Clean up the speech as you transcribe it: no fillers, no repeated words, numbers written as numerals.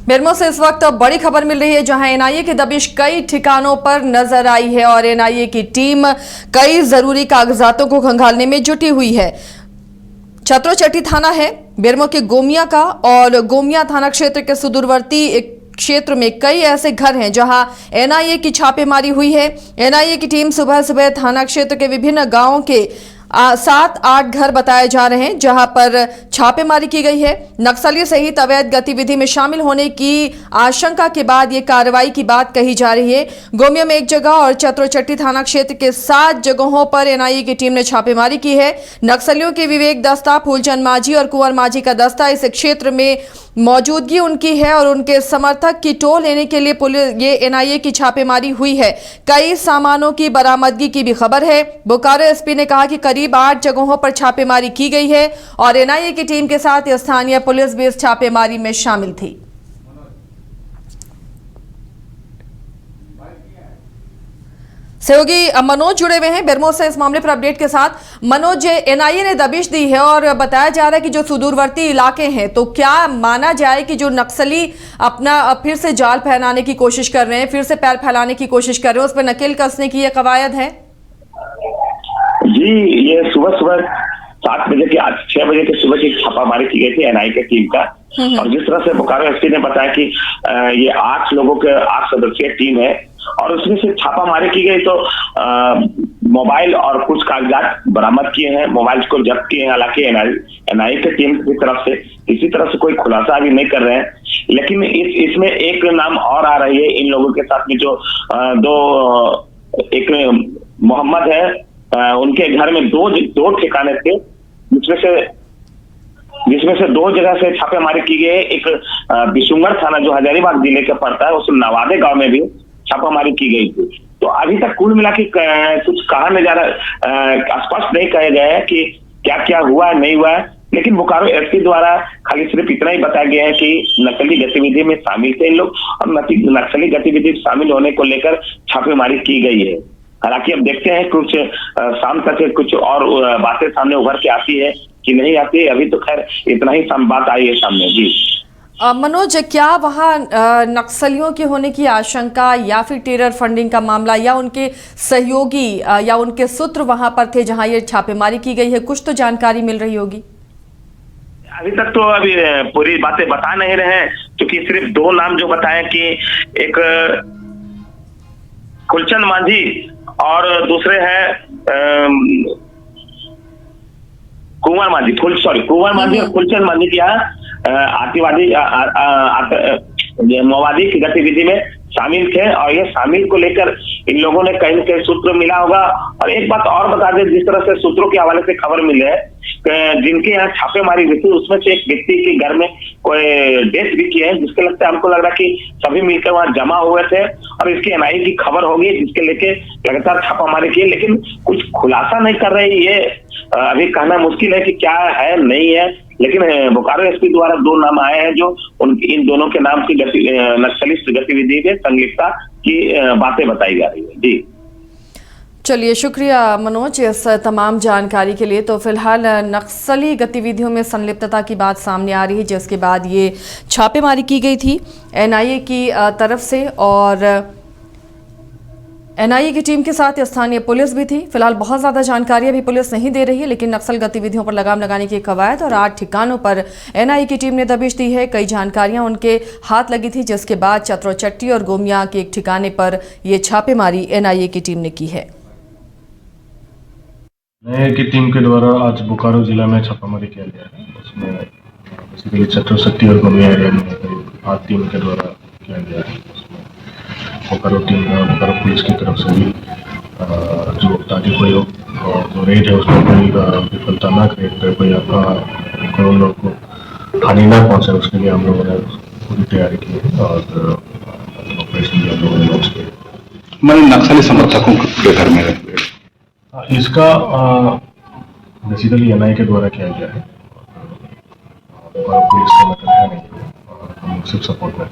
बेरमो से इस वक्त बड़ी खबर मिल रही है, जहां एनआईए की दबिश कई ठिकानों पर नजर आई है और एनआईए की टीम कई जरूरी कागजातों को खंगालने में जुटी हुई है। छत्रोचट्टी थाना है बेरमो के गोमिया का, और गोमिया थाना क्षेत्र के सुदूरवर्ती क्षेत्र में कई ऐसे घर हैं जहां एनआईए की छापेमारी हुई है। एनआईए की टीम सुबह सुबह थाना क्षेत्र के विभिन्न गांवों के 7-8 घर बताए जा रहे हैं जहां पर छापेमारी की गई है। नक्सली सहित अवैध गतिविधि में शामिल होने की आशंका के बाद ये कार्रवाई की बात कही जा रही है। गोमिया में एक जगह और छत्रोचट्टी थाना क्षेत्र के 7 जगहों पर एनआईए की टीम ने छापेमारी की है। नक्सलियों के विवेक दस्ता, फूलचंद माझी और कुंवर माझी का दस्ता इस क्षेत्र में मौजूदगी उनकी है और उनके समर्थक की टोल लेने के लिए पुलिस ये एनआईए की छापेमारी हुई है। कई सामानों की बरामदगी की भी खबर है। बोकारो एसपी ने कहा कि करीब 8 जगहों पर छापेमारी की गई है और एनआईए की टीम के साथ स्थानीय पुलिस भी इस छापेमारी में शामिल थी। सहयोगी मनोज जुड़े हुए हैं बेरमो से इस मामले पर अपडेट के साथ। मनोज, एनआईए ने दबिश दी है और बताया जा रहा है कि जो सुदूरवर्ती इलाके हैं, तो क्या माना जाए कि जो नक्सली अपना फिर से जाल फैलाने की कोशिश कर रहे हैं, फिर से पैर फैलाने की कोशिश कर रहे हैं, उस पर नकेल कसने की यह कवायद है? जी, ये सुबह 7 बजे के 6 बजे के सुबह की छापामारी की गई थी एनआईए की टीम का। और जिस तरह से बोकारो एसपी ने बताया कि ये 8 लोगों के 8 सदस्यीय टीम है और उसमें से छापामारी की गई तो मोबाइल और कुछ कागजात बरामद किए हैं, मोबाइल को जब्त किए हैं। हालांकि एनआईए की टीम की तरफ से किसी तरह से कोई खुलासा अभी नहीं कर रहे हैं, लेकिन इसमें एक नाम और आ रही है इन लोगों के साथ में जो एक मोहम्मद है, उनके घर में दो ठिकाने थे जिसमें से 2 जगह से छापेमारी की गई है। एक बिशुंगर थाना जो हजारीबाग जिले का पड़ता है, उस नवादे गांव में भी छापामारी की गई थी। तो अभी तक कुल मिला के कुछ कहा नहीं जा रहा, स्पष्ट नहीं कहा गया है कि क्या क्या हुआ है नहीं हुआ है, लेकिन बोकारो एसपी द्वारा खाली सिर्फ इतना ही बताया गया है कि नक्सली गतिविधि में शामिल थे इन लोग और नक्सली गतिविधि में शामिल होने को लेकर छापेमारी की गई है। हालांकि अब देखते हैं कुछ शाम तक कुछ और बातें सामने उभर के आती है कि नहीं आती है। अभी तो खैर इतना ही बात आई है सामने। जी मनोज, क्या वहां नक्सलियों के होने की आशंका या फिर टेरर फंडिंग का मामला या उनके सहयोगी या उनके सूत्र वहां पर थे जहां ये छापेमारी की गई है, कुछ तो जानकारी मिल रही होगी? अभी तक तो अभी पूरी बातें बता नहीं रहे हैं, क्योंकि सिर्फ 2 नाम जो बताए कि एक फूलचंद माझी और दूसरे हैं कुंवर माझी और फूलचंद माझी की आतंकवादी माओवादी की गतिविधि में शामिल थे और ये शामिल को लेकर इन लोगों ने कहीं न कहीं सूत्र मिला होगा। और एक बात और बता दें, जिस तरह से सूत्रों के हवाले से खबर मिले है जिनके यहाँ छापेमारी हुई थी, उसमें से एक व्यक्ति के घर में कोई डेथ भी किए हैं, जिसके लगता है हमको लग रहा है कि सभी मिलकर वहां जमा हुए थे और इसकी एनआईए की खबर होगी, जिसके लेके लगातार छापामारी की, लेकिन कुछ खुलासा नहीं कर रही। ये अभी कहना मुश्किल है कि क्या है नहीं है, लेकिन बोकारो एसपी द्वारा 2 नाम आए हैं जो इन दोनों के नाम की नक्सली गतिविधि में संलिप्तता की बातें बताई जा रही है। जी चलिए, शुक्रिया मनोज इस तमाम जानकारी के लिए। तो फिलहाल नक्सली गतिविधियों में संलिप्तता की बात सामने आ रही है, जिसके बाद ये छापेमारी की गई थी एनआईए की तरफ से और एनआईए की टीम के साथ स्थानीय पुलिस भी थी। फिलहाल बहुत ज़्यादा जानकारी अभी पुलिस नहीं दे रही है, लेकिन नक्सल गतिविधियों पर लगाम लगाने की कवायद और 8 ठिकानों पर एनआईए की टीम ने दबिश दी है। कई जानकारियां उनके हाथ लगी थी, जिसके बाद छत्रोचट्टी और गोमिया के एक ठिकाने पर ये छापेमारी एनआईए की टीम ने की है। एनआईए की टीम के द्वारा आज बोकारो जिला में छापामारी किया गया है। उसमें बेसिकली छत्रोचट्टी और गोमिया एरिया में करीब 8 टीम के द्वारा किया गया है। बोकारो पुलिस की तरफ से भी जो ताकि कोई जो रेड है उसमें कोई विफलता ना करे, कोई उन लोग को हानि ना पहुंचे, उसके लिए हम लोगों ने पूरी तैयारी की है और ऑपरेशन भी हम लोगों ने लॉन्च किया। मैंने नक्सली समर्थकों के घर में इसका बेसिकली एनआईए के द्वारा किया गया है। बोकारो पुलिस का मतलब है नहीं, हम सिर्फ सपोर्ट में